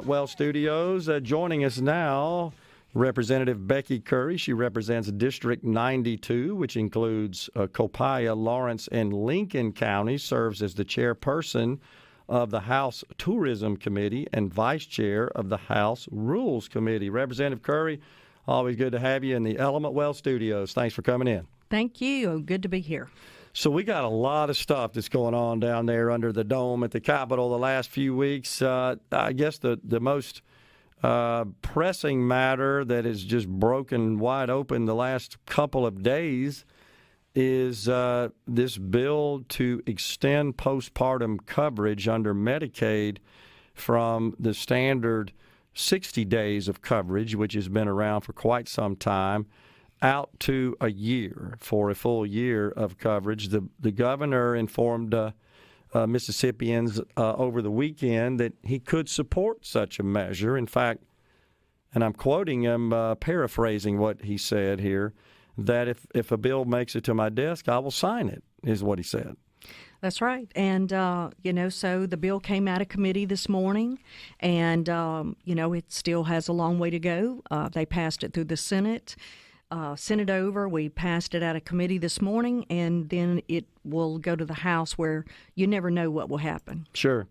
Well Studios. Joining us now, Representative Becky Currie. She represents District 92, which includes Copiah, Lawrence, and Lincoln counties, serves as the chairperson of the House Tourism Committee and vice chair of the House Rules Committee. Representative Currie, always good to have you in the Element Well Studios. Thanks for coming in. Thank you. Good to be here. So we got a lot of stuff that's going on down there under the dome at the Capitol the last few weeks. I guess the most pressing matter that has just broken wide open the last couple of days is this bill to extend postpartum coverage under Medicaid from the standard 60 days of coverage, which has been around for quite some time, out to a year for a full year of coverage. The governor informed Mississippians over the weekend that he could support such a measure. In fact, and I'm quoting him, paraphrasing what he said here, that if a bill makes it to my desk, I will sign it, is what he said. That's right. And, so the bill came out of committee this morning, and, it still has a long way to go. They passed it through the Senate. Sent it over. We passed it out of committee this morning, and then it will go to the House where you never know what will happen. Sure.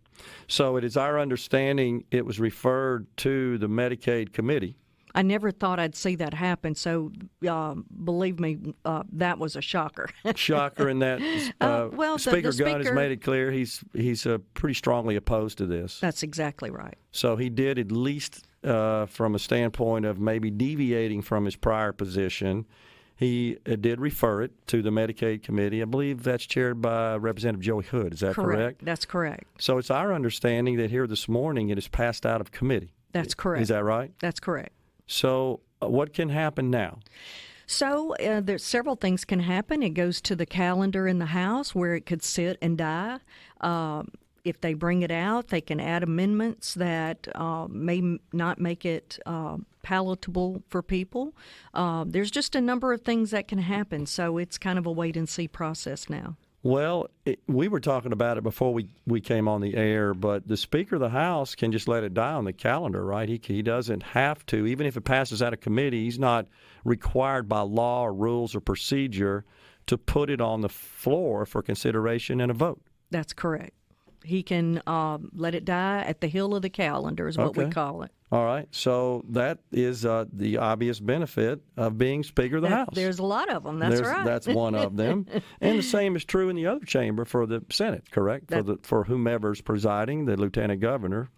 So it is our understanding it was referred to the Medicaid committee. I never thought I'd see that happen, so believe me, that was a shocker. Shocker in that Speaker Gunn has made it clear he's pretty strongly opposed to this. That's exactly right. So he did, at least from a standpoint of maybe deviating from his prior position, he did refer it to the Medicaid committee. I believe that's chaired by Representative Joey Hood. Is that correct? That's correct. So it's our understanding that here this morning it is passed out of committee. That's correct. Is that right? That's correct. So what can happen now? So there's several things can happen. It goes to the calendar in the House where it could sit and die. If they bring it out, they can add amendments that may not make it palatable for people. There's just a number of things that can happen. So it's kind of a wait-and-see process now. Well, we were talking about it before we came on the air, but the Speaker of the House can just let it die on the calendar, right? He doesn't have to. Even if it passes out of committee, he's not required by law or rules or procedure to put it on the floor for consideration and a vote. That's correct. He can let it die at the hill of the calendar is what we call it. All right. So that is the obvious benefit of being Speaker of the House. There's a lot of them. That's right. That's one of them. And the same is true in the other chamber for the Senate, correct? For whomever's presiding, the lieutenant governor.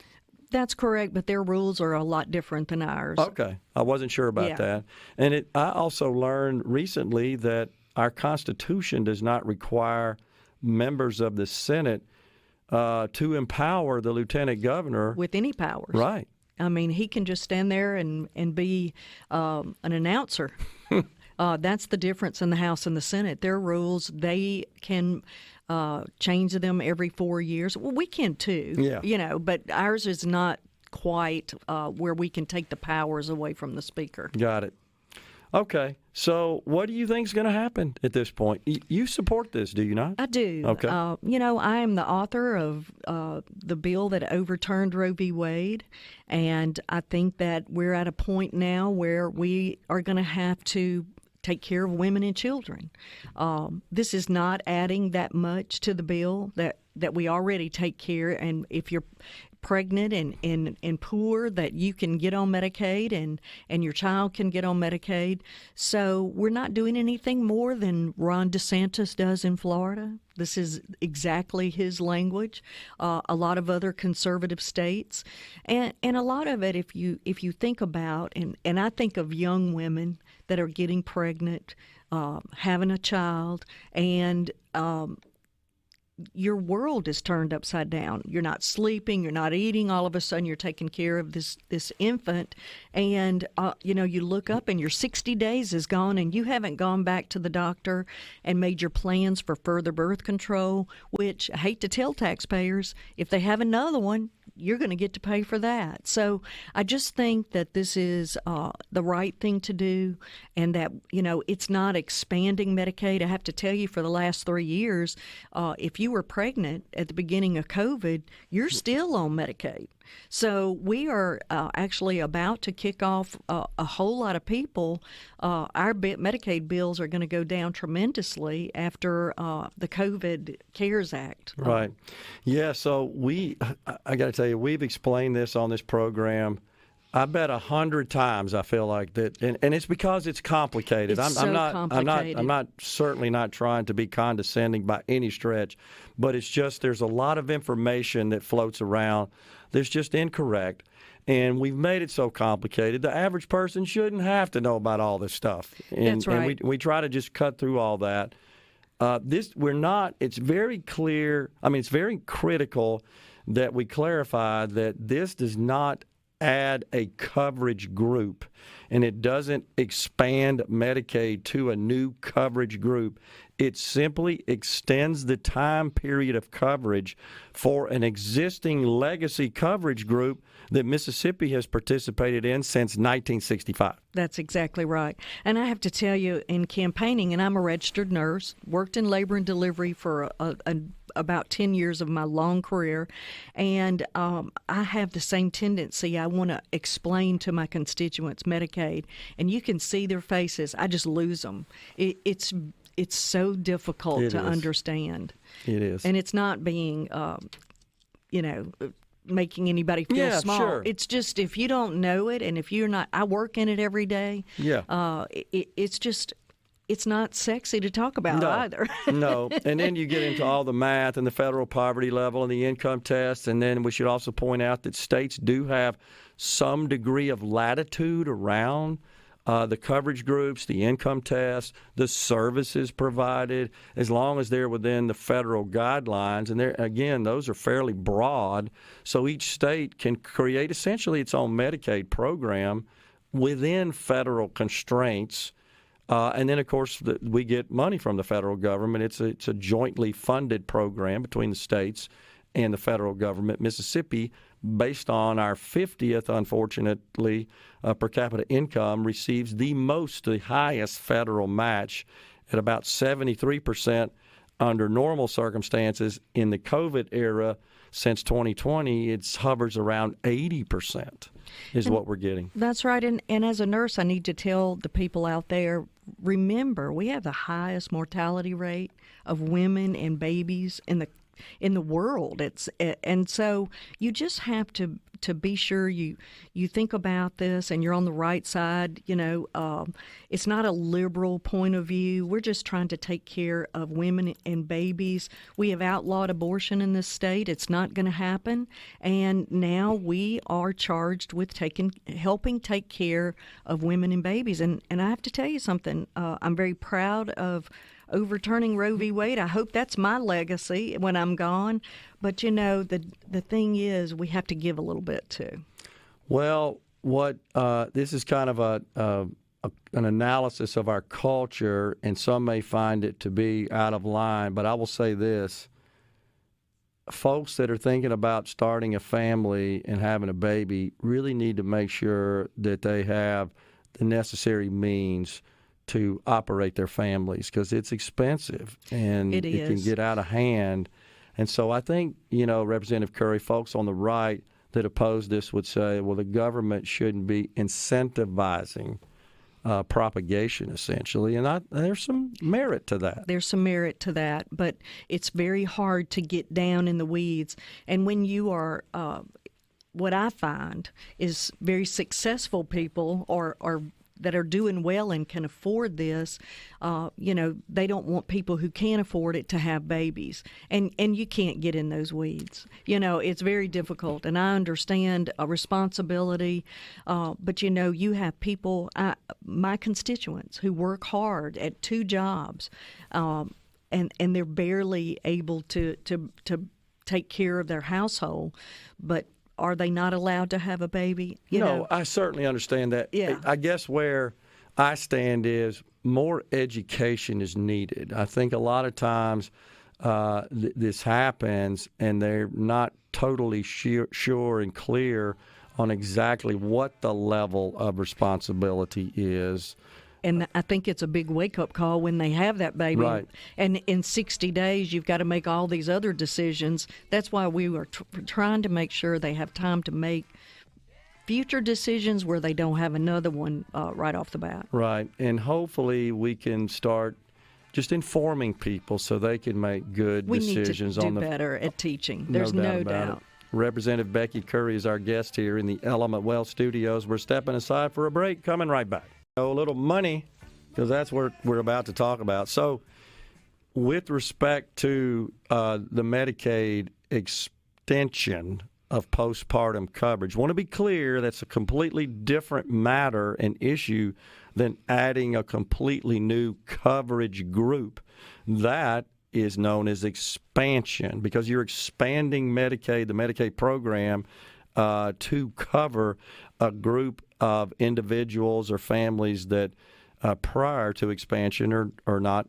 That's correct, but their rules are a lot different than ours. Okay. I wasn't sure about that. And I also learned recently that our Constitution does not require members of the Senate to empower the lieutenant governor with any powers. Right. I mean, he can just stand there and be an announcer. That's the difference in the House and the Senate. Their rules, they can change them every 4 years. Well, we can too, but ours is not quite where we can take the powers away from the Speaker. Got it. Okay. So what do you think is going to happen at this point? You support this, do you not? I do. Okay. I am the author of the bill that overturned Roe v. Wade, and I think that we're at a point now where we are going to have to take care of women and children. This is not adding that much to the bill that we already take care, and if you're pregnant and poor, that you can get on Medicaid and your child can get on Medicaid. So we're not doing anything more than Ron DeSantis does in Florida. This is exactly his language. A lot of other conservative states, and a lot of it, if you think about, and I think of young women that are getting pregnant, having a child, and your world is turned upside down. You're not sleeping, you're not eating. All of a sudden, you're taking care of this infant, and you look up and your 60 days is gone, and you haven't gone back to the doctor and made your plans for further birth control. Which I hate to tell taxpayers, if they have another one, you're going to get to pay for that. So I just think that this is the right thing to do, and that, it's not expanding Medicaid. I have to tell you, for the last 3 years, if you were pregnant at the beginning of COVID, you're still on Medicaid. So we are actually about to kick off a whole lot of people. Our Medicaid bills are going to go down tremendously after the COVID CARES Act. Right. Yeah, so I got to tell you, we've explained this on this program, I bet 100 times. I feel like that, and it's because it's complicated. It's so complicated. I'm not certainly not trying to be condescending by any stretch, but it's just there's a lot of information that floats around that's just incorrect, and we've made it so complicated. The average person shouldn't have to know about all this stuff. That's right. And we try to just cut through all that. It's very clear. I mean, it's very critical that we clarify that this does not add a coverage group, and it doesn't expand Medicaid to a new coverage group. It simply extends the time period of coverage for an existing legacy coverage group that Mississippi has participated in since 1965. That's exactly right. And I have to tell you, in campaigning, and I'm a registered nurse, worked in labor and delivery for about 10 years of my long career, and I have the same tendency. I want to explain to my constituents Medicaid, and you can see their faces. I just lose them. It's so difficult to understand. It is. And it's not being, making anybody feel small. Sure. It's just, if you don't know it, and if you're not, I work in it every day. Yeah. It's not sexy to talk about either. No. And then you get into all the math and the federal poverty level and the income test. And then we should also point out that states do have some degree of latitude around the coverage groups, the income test, the services provided, as long as they're within the federal guidelines. And again, those are fairly broad. So each state can create essentially its own Medicaid program within federal constraints. And then, of course, we get money from the federal government. It's a jointly funded program between the states and the federal government. Mississippi, based on our 50th, unfortunately, per capita income, receives the highest federal match at about 73% under normal circumstances. In the COVID era, since 2020, it hovers around 80% is what we're getting. That's right. And as a nurse, I need to tell the people out there, remember, we have the highest mortality rate of women and babies in the world. And so you just have to be sure you think about this and you're on the right side. It's not a liberal point of view. We're just trying to take care of women and babies. We have outlawed abortion in this state. It's not going to happen. And now we are charged with helping take care of women and babies. And I have to tell you something. I'm very proud of overturning Roe v. Wade. I hope that's my legacy when I'm gone. But, the thing is, we have to give a little bit, too. Well, this is kind of an analysis of our culture, and some may find it to be out of line. But I will say this. Folks that are thinking about starting a family and having a baby really need to make sure that they have the necessary means to operate their families, because it's expensive and it can get out of hand. And so I think, Representative Currie, folks on the right that oppose this would say, well, the government shouldn't be incentivizing propagation, essentially. And there's some merit to that. There's some merit to that, but it's very hard to get down in the weeds. And when you are what I find is very successful people or that are doing well and can afford this, they don't want people who can't afford it to have babies. And you can't get in those weeds. It's very difficult. And I understand a responsibility, but, you have people, my constituents, who work hard at 2 jobs, and they're barely able to take care of their household. But are they not allowed to have a baby? No, I certainly understand that. Yeah. I guess where I stand is more education is needed. I think a lot of times this happens and they're not totally sure and clear on exactly what the level of responsibility is. And I think it's a big wake-up call when they have that baby. Right. And in 60 days, you've got to make all these other decisions. That's why we were trying to make sure they have time to make future decisions where they don't have another one right off the bat. Right. And hopefully we can start just informing people so they can make good decisions on the. We need to do better at teaching. There's no doubt. Representative Becky Currie is our guest here in the Element Wealth Studios. We're stepping aside for a break. Coming right back. A little money, because that's what we're about to talk about. So, with respect to the Medicaid extension of postpartum coverage, I want to be clear that's a completely different matter and issue than adding a completely new coverage group. That is known as expansion, because you're expanding Medicaid, the Medicaid program, to cover a group of individuals or families that prior to expansion are not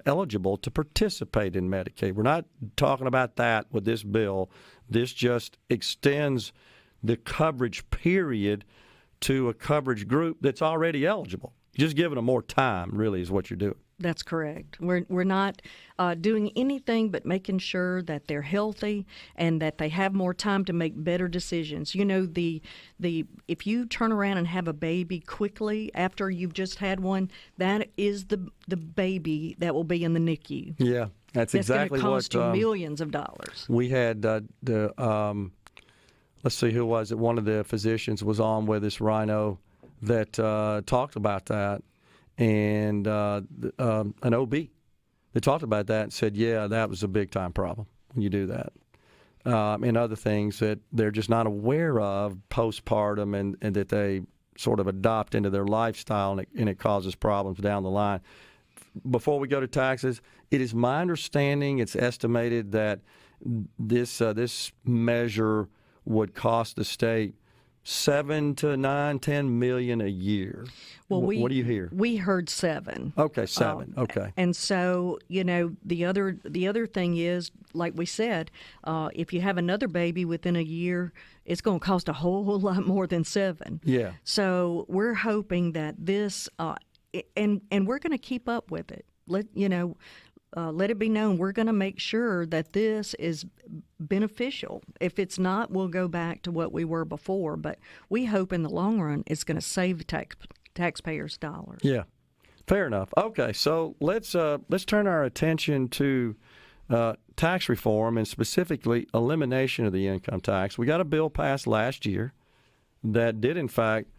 eligible to participate in Medicaid. We're not talking about that with this bill. This just extends the coverage period to a coverage group that's already eligible. You're just giving them more time, really, is what you're doing. That's correct. We're not doing anything but making sure that they're healthy and that they have more time to make better decisions. You know, the if you turn around and have a baby quickly after you've just had one, that is the baby that will be in the NICU. Yeah, that's exactly what. That's going to cost you millions of dollars. We had let's see, who was it? One of the physicians was on with us, Rhino, that talked about that. And an OB that talked about that and said, yeah, that was a big-time problem when you do that. And other things that they're just not aware of postpartum and that they sort of adopt into their lifestyle, and it causes problems down the line. Before we go to taxes, it is my understanding, it's estimated that this measure would cost the state $7 to $10 million a year. Well, what do you hear? We heard 7. Okay, 7. Okay. And so, you know, the other thing is, like we said, if you have another baby within a year, it's going to cost a whole lot more than 7. Yeah. So we're hoping that this, and we're going to keep up with it. Let it be known we're going to make sure that this is beneficial. If it's not, we'll go back to what we were before. But we hope in the long run it's going to save taxpayers dollars. Yeah, fair enough. Okay, so let's turn our attention to tax reform and specifically elimination of the income tax. We got a bill passed last year that did in fact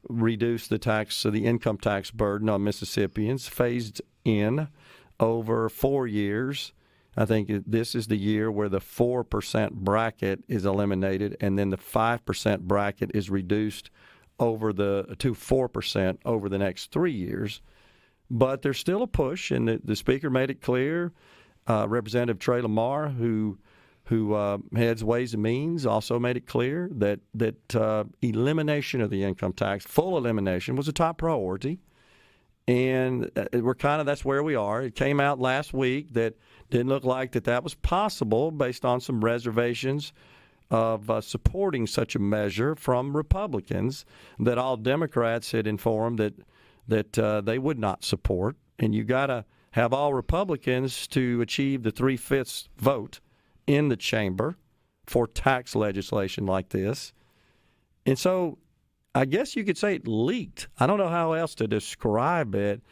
reduce the income tax burden on Mississippians, phased in over 4 years. I think this is the year where the 4% bracket is eliminated, and then the 5% bracket is reduced to 4% over the next 3 years. But there's still a push, and the Speaker made it clear. Representative Trey Lamar, who heads Ways and Means, also made it clear that elimination of the income tax, full elimination, was a top priority. And that's where we are. It came out last week that didn't look like that was possible based on some reservations of supporting such a measure from Republicans that all Democrats had informed that they would not support. And you got to have all Republicans to achieve the 3/5 vote in the chamber for tax legislation like this. And so I guess you could say it leaked. I don't know how else to describe it.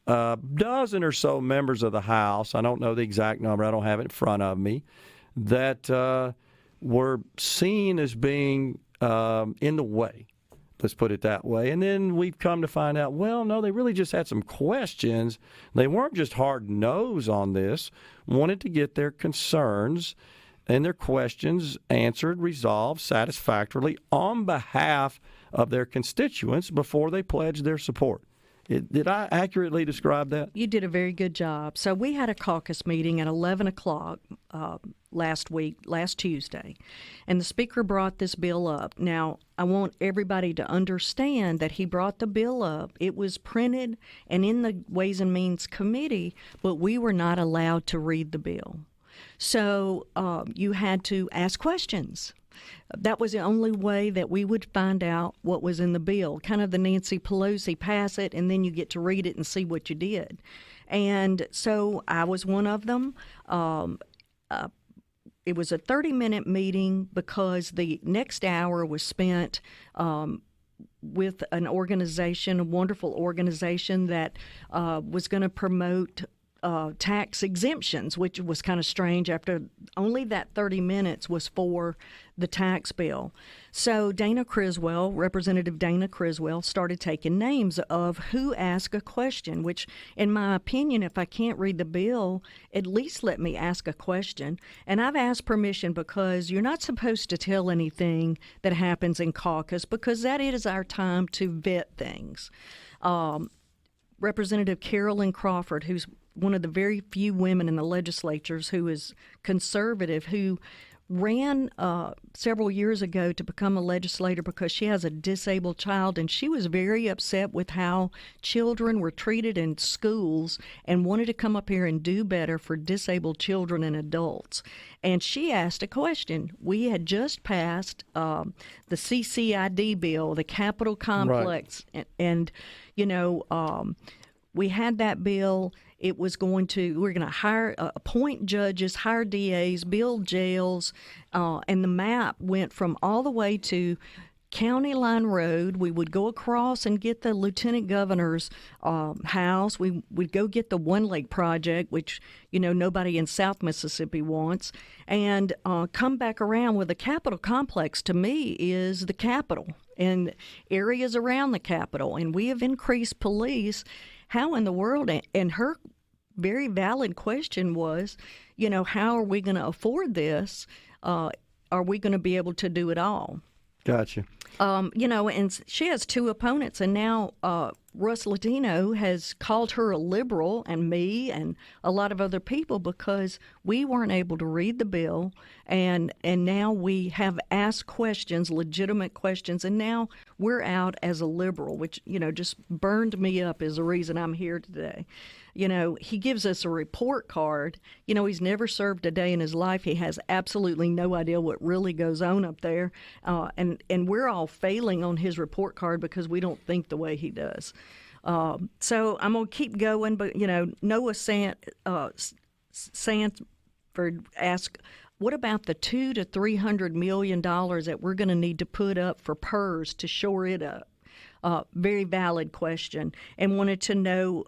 Dozen or so members of the House, I don't know the exact number, I don't have it in front of me, that were seen as being in the way. Let's put it that way. And then we've come to find out, well, no, they really just had some questions. They weren't just hard no's on this, wanted to get their concerns and their questions answered, resolved satisfactorily on behalf of their constituents before they pledged their support. Did I accurately describe that? You did a very good job. So we had a caucus meeting at 11 o'clock last Tuesday, and the Speaker brought this bill up. Now, I want everybody to understand that he brought the bill up. It was printed and in the Ways and Means Committee, but we were not allowed to read the bill. So you had to ask questions. That was the only way that we would find out what was in the bill. Kind of the Nancy Pelosi, pass it, and then you get to read it and see what you did. And so I was one of them. It was a 30-minute meeting because the next hour was spent with an organization, a wonderful organization that was going to promote tax exemptions, which was kind of strange after only that 30 minutes was for the tax bill. So Representative Dana Criswell, started taking names of who asked a question, which, in my opinion, if I can't read the bill, at least let me ask a question. And I've asked permission because you're not supposed to tell anything that happens in caucus because that is our time to vet things. Representative Carolyn Crawford, who's one of the very few women in the legislatures who is conservative, who ran several years ago to become a legislator because she has a disabled child, and she was very upset with how children were treated in schools and wanted to come up here and do better for disabled children and adults. And she asked a question. We had just passed the CCID bill, the Capitol Complex, right. And we had that bill. We're going to appoint judges, hire DAs, build jails, and the map went from all the way to County Line Road. We would go across and get the lieutenant governor's house. We would go get the One Lake Project, which nobody in South Mississippi wants, and come back around with the Capitol Complex. To me, is the Capitol and areas around the Capitol, and we have increased police. How in the world? And her very valid question was, how are we going to afford this? Are we going to be able to do it all? Gotcha. And she has two opponents, and now Russ Latino has called her a liberal, and me and a lot of other people, because we weren't able to read the bill, and now we have asked questions, legitimate questions, and now we're out as a liberal, which just burned me up is the reason I'm here today. He gives us a report card. He's never served a day in his life. He has absolutely no idea what really goes on up there. And we're all failing on his report card because we don't think the way he does. So I'm going to keep going. But, Noah Sanford asked, what about the $200 to $300 million that we're going to need to put up for PERS to shore it up? Very valid question. And wanted to know,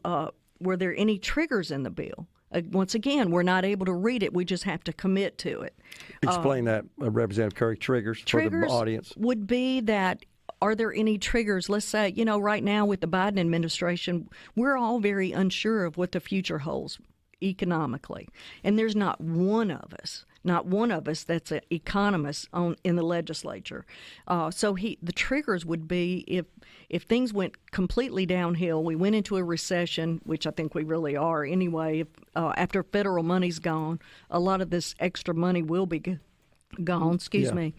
were there any triggers in the bill? Once again, we're not able to read it. We just have to commit to it. Explain that, Representative Currie, triggers for the audience. Would be that, are there any triggers? Let's say, right now with the Biden administration, we're all very unsure of what the future holds economically. And there's not one of us that's an economist in the legislature. So the triggers would be if things went completely downhill, we went into a recession, which I think we really are anyway. After federal money's gone, a lot of this extra money will be gone. Excuse me.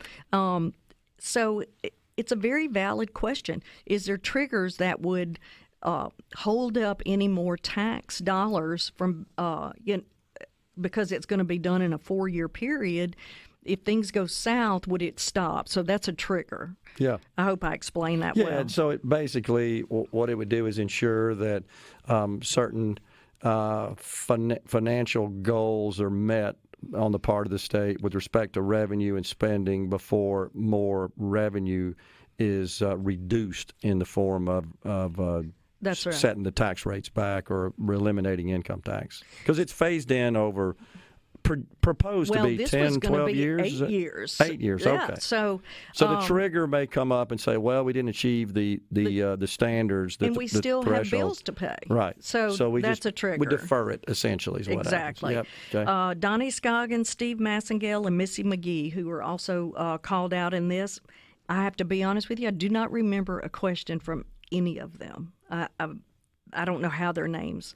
So it's a very valid question. Is there triggers that would hold up any more tax dollars from because it's going to be done in a 4-year period? If things go south, would it stop? So that's a trigger. Yeah. I hope I explained that well. Yeah, so it basically what it would do is ensure that certain financial goals are met on the part of the state with respect to revenue and spending before more revenue is reduced in the form of that's right. setting the tax rates back or eliminating income tax. Because it's phased in over, proposed to be 10, 12 years? 8 years. 8 years, yeah, okay. So the trigger may come up and say, well, we didn't achieve the standards. And we still have bills to pay. Right. So that's a trigger. We defer it, essentially, is what exactly. happens. Yep. Okay. Donnie Scoggins, Steve Massengale, and Missy McGee, who were also called out in this. I have to be honest with you, I do not remember a question from any of them. I don't know how their names.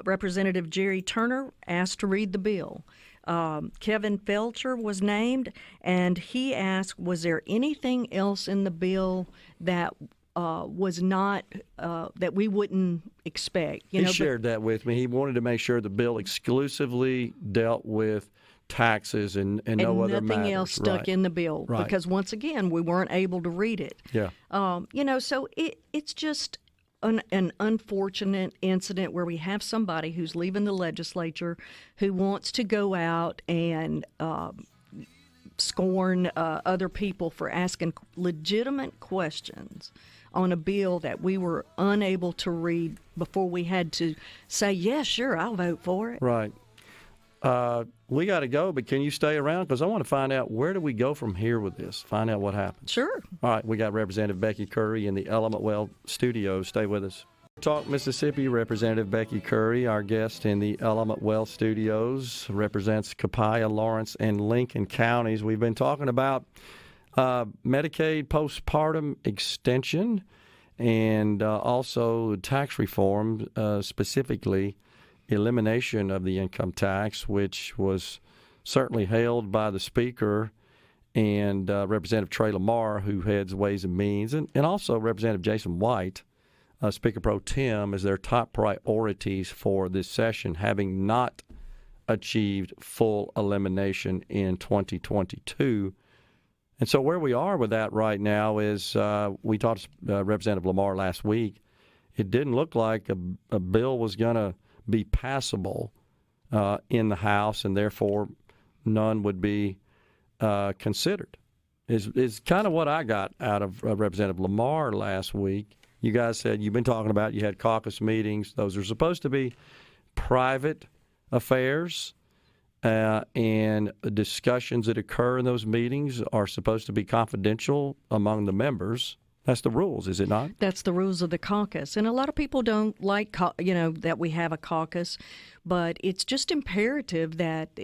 Representative Jerry Turner asked to read the bill. Kevin Felcher was named, and he asked, was there anything else in the bill that was not that we wouldn't expect. He shared that with me. He wanted to make sure the bill exclusively dealt with taxes and no other matters. Nothing else stuck in the bill because once again we weren't able to read it. Yeah. So it's just an unfortunate incident where we have somebody who's leaving the legislature who wants to go out and scorn other people for asking legitimate questions on a bill that we were unable to read before we had to say, yes, sure, I'll vote for it. Right. We got to go, but can you stay around? Because I want to find out, where do we go from here with this? Find out what happens. Sure. All right, we got Representative Becky Currie in the Element Well studios. Stay with us. Talk Mississippi, Representative Becky Currie, our guest in the Element Well studios, represents Copiah, Lawrence, and Lincoln counties. We've been talking about Medicaid postpartum extension and also tax reform, specifically elimination of the income tax, which was certainly hailed by the Speaker and Representative Trey Lamar, who heads Ways and Means, and also Representative Jason White, Speaker Pro Tem, as their top priorities for this session, having not achieved full elimination in 2022. And so where we are with that right now is we talked to Representative Lamar last week. It didn't look like a bill was going to be passable in the House, and therefore none would be considered, is kind of what I got out of Representative Lamar last week. You guys said you've been talking about, you had caucus meetings. Those are supposed to be private affairs, and discussions that occur in those meetings are supposed to be confidential among the members. That's the rules, is it not? That's the rules of the caucus. And a lot of people don't like, that we have a caucus, but it's just imperative that,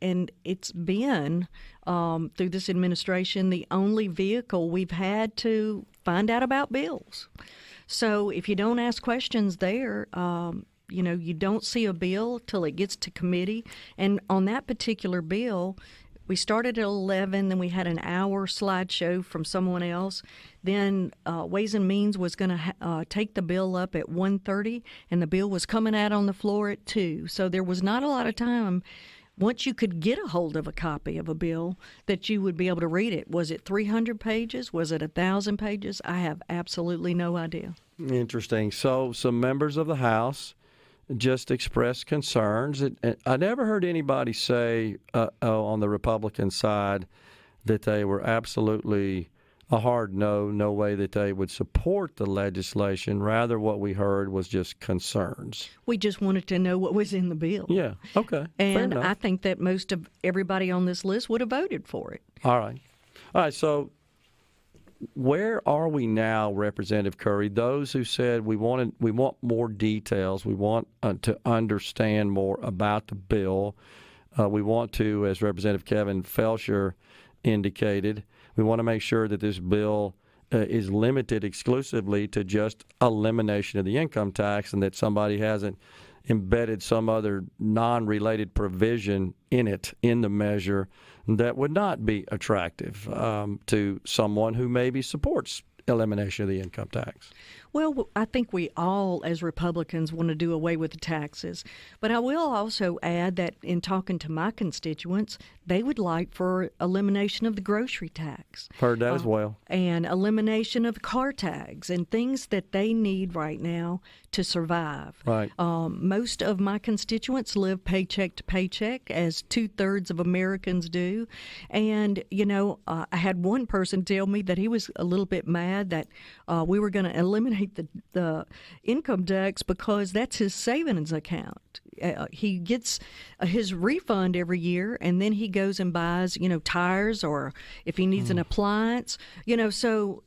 and it's been, through this administration, the only vehicle we've had to find out about bills. So if you don't ask questions there, you don't see a bill till it gets to committee. And on that particular bill, we started at 11, then we had an hour slideshow from someone else. Then Ways and Means was going to take the bill up at 1:30, and the bill was coming out on the floor at 2. So there was not a lot of time, once you could get a hold of a copy of a bill, that you would be able to read it. Was it 300 pages? Was it 1,000 pages? I have absolutely no idea. Interesting. So some members of the House just expressed concerns. I never heard anybody say on the Republican side that they were absolutely a hard no way that they would support the legislation. Rather, what we heard was just concerns. We just wanted to know what was in the bill. Yeah, okay. And I think that most of everybody on this list would have voted for it. All right, so where are we now, Representative Currie? Those who said we want more details, we want to understand more about the bill. We want to, as Representative Kevin Felsher indicated, we want to make sure that this bill is limited exclusively to just elimination of the income tax, and that somebody hasn't embedded some other non-related provision in the measure, that would not be attractive to someone who maybe supports elimination of the income tax. Well, I think we all, as Republicans, want to do away with the taxes. But I will also add that in talking to my constituents, they would like for elimination of the grocery tax. Heard that as well. And elimination of car tags and things that they need right now to survive. Right. Most of my constituents live paycheck to paycheck, as 2/3 of Americans do. And, I had one person tell me that he was a little bit mad that we were going to eliminate the income tax because that's his savings account. He gets his refund every year, and then he goes and buys, tires, or if he needs an appliance, so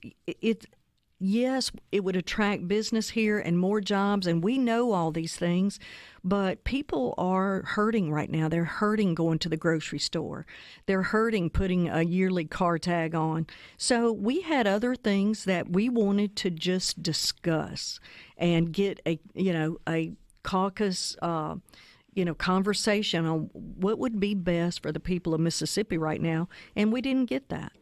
yes, it would attract business here and more jobs, and we know all these things, but people are hurting right now. They're hurting going to the grocery store. They're hurting putting a yearly car tag on. So we had other things that we wanted to just discuss and get a caucus conversation on what would be best for the people of Mississippi right now, and we didn't get that.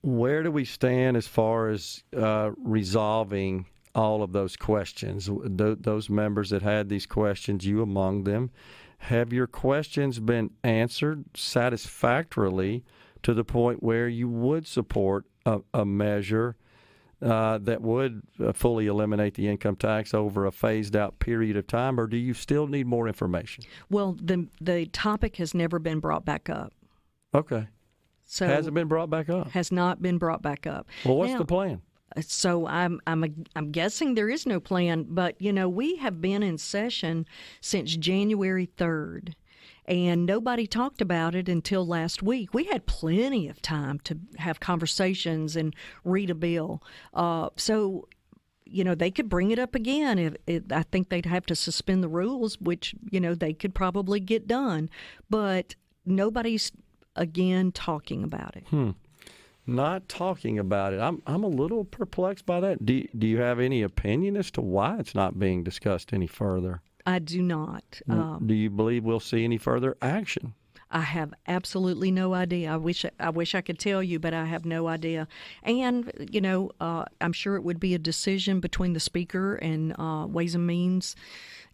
where do we stand as far as resolving all of those questions? Those members that had these questions, you among them, have your questions been answered satisfactorily to the point where you would support a measure that would fully eliminate the income tax over a phased-out period of time, or do you still need more information? Well, the topic has never been brought back up. Okay. So has it been brought back up? Has not been brought back up. Well, what's now, the plan? So I'm guessing there is no plan, but we have been in session since January 3rd. And nobody talked about it until last week. We had plenty of time to have conversations and read a bill. So they could bring it up again. I think they'd have to suspend the rules, which, they could probably get done. But nobody's, again, talking about it. Not talking about it. I'm a little perplexed by that. Do you have any opinion as to why it's not being discussed any further? I do not. Do you believe we'll see any further action? I have absolutely no idea. I wish I could tell you, but I have no idea. And I'm sure it would be a decision between the Speaker and Ways and Means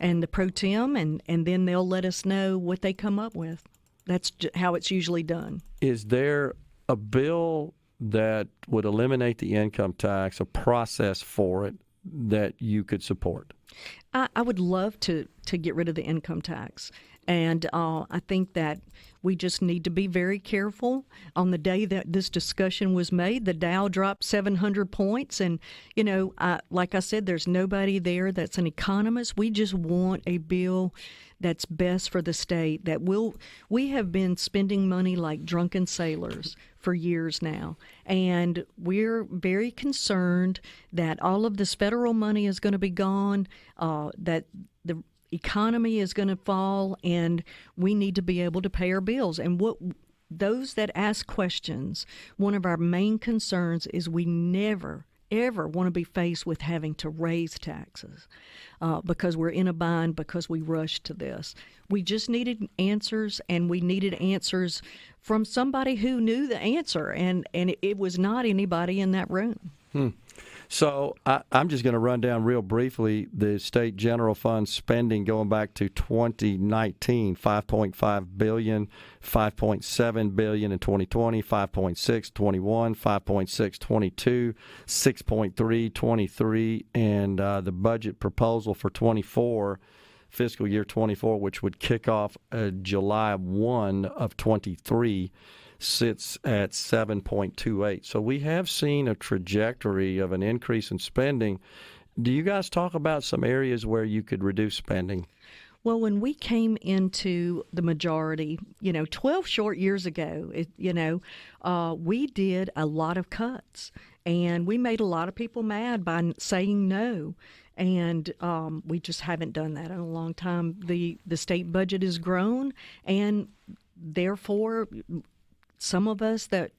and the Pro Tem, and then they'll let us know what they come up with. That's how it's usually done. Is there a bill that would eliminate the income tax, a process for it that you could support? I would love to get rid of the income tax. And I think that we just need to be very careful. On the day that this discussion was made, the Dow dropped 700 points. And, like I said, there's nobody there that's an economist. We just want a bill that's best for the state. We have been spending money like drunken sailors for years now. And we're very concerned that all of this federal money is going to be gone, that the economy is going to fall, and we need to be able to pay our bills. And those that ask questions, one of our main concerns is we never, ever want to be faced with having to raise taxes because we're in a bind, because we rushed to this. We just needed answers, and we needed answers from somebody who knew the answer, and it was not anybody in that room. So I'm just going to run down real briefly the state general fund spending going back to 2019, $5.5 billion, $5.7 billion in 2020, $5.6 21, $5.6 22, $6.3 23, and the budget proposal for 24, fiscal year 24, which would kick off July 1 of 23, sits at 7.28. So we have seen a trajectory of an increase in spending. Do you guys talk about some areas where you could reduce spending? Well, when we came into the majority, 12 short years ago, we did a lot of cuts, and we made a lot of people mad by saying no. And we just haven't done that in a long time. The state budget has grown, and therefore some of us that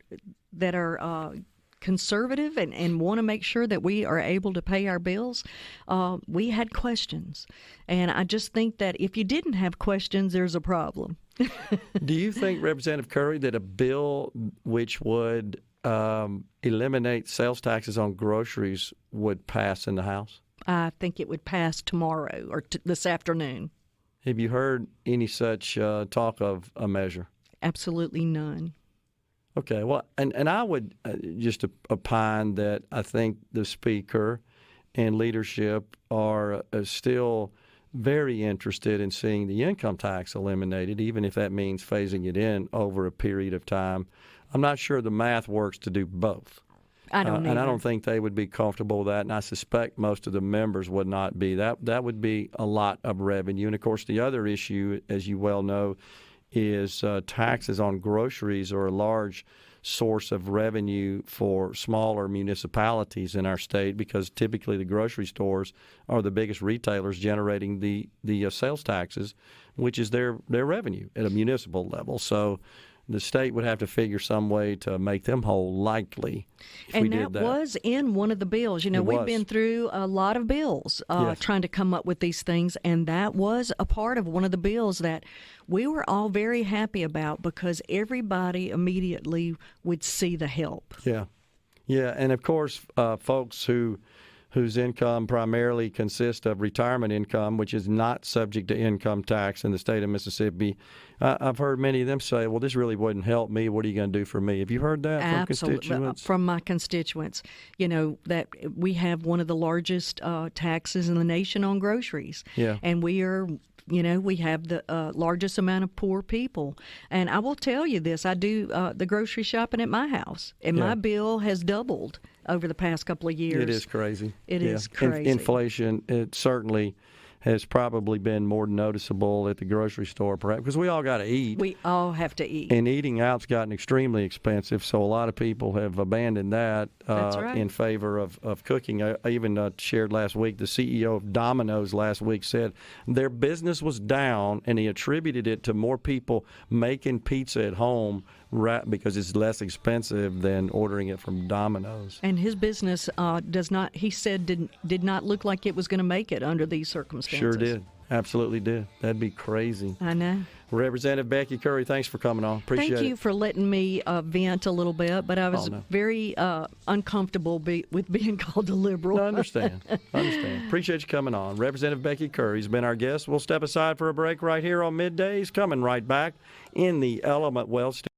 are conservative and want to make sure that we are able to pay our bills, we had questions. And I just think that if you didn't have questions, there's a problem. Do you think, Representative Currie, that a bill which would eliminate sales taxes on groceries would pass in the House? I think it would pass tomorrow or this afternoon. Have you heard any such talk of a measure? Absolutely none. Okay, well, and I would just opine that I think the Speaker and leadership are still very interested in seeing the income tax eliminated, even if that means phasing it in over a period of time. I'm not sure the math works to do both. I don't and I don't think they would be comfortable with that, and I suspect most of the members would not be. That would be a lot of revenue. And, of course, the other issue, as you well know, is taxes on groceries are a large source of revenue for smaller municipalities in our state because typically the grocery stores are the biggest retailers generating the sales taxes, which is their revenue at a municipal level. So the state would have to figure some way to make them whole, likely, if we did that. And that was in one of the bills. We've been through a lot of bills trying to come up with these things, and that was a part of one of the bills that we were all very happy about because everybody immediately would see the help. Yeah. Yeah, and of course, folks whose income primarily consists of retirement income, which is not subject to income tax in the state of Mississippi, I've heard many of them say, well, this really wouldn't help me. What are you going to do for me? Have you heard that from constituents? From my constituents. You know, that we have one of the largest taxes in the nation on groceries. Yeah. And we are... You know, we have the largest amount of poor people. And I will tell you this, I do the grocery shopping at my house, and my bill has doubled over the past couple of years. It is crazy. It is crazy. Inflation, it certainly has probably been more noticeable at the grocery store, perhaps, because we all got to eat. We all have to eat. And eating out's gotten extremely expensive, so a lot of people have abandoned that in favor of cooking. I even shared last week, the CEO of Domino's last week said their business was down, and he attributed it to more people making pizza at home because it's less expensive than ordering it from Domino's. And his business does not, he said, did not look like it was going to make it under these circumstances. Sure did. Absolutely did. That'd be crazy. I know. Representative Becky Currie, thanks for coming on. Appreciate it. Thank you for letting me vent a little bit, but I was very uncomfortable with being called a liberal. I understand. Appreciate you coming on. Representative Becky Currie has been our guest. We'll step aside for a break right here on Middays. Coming right back in the Element Wealth Studio.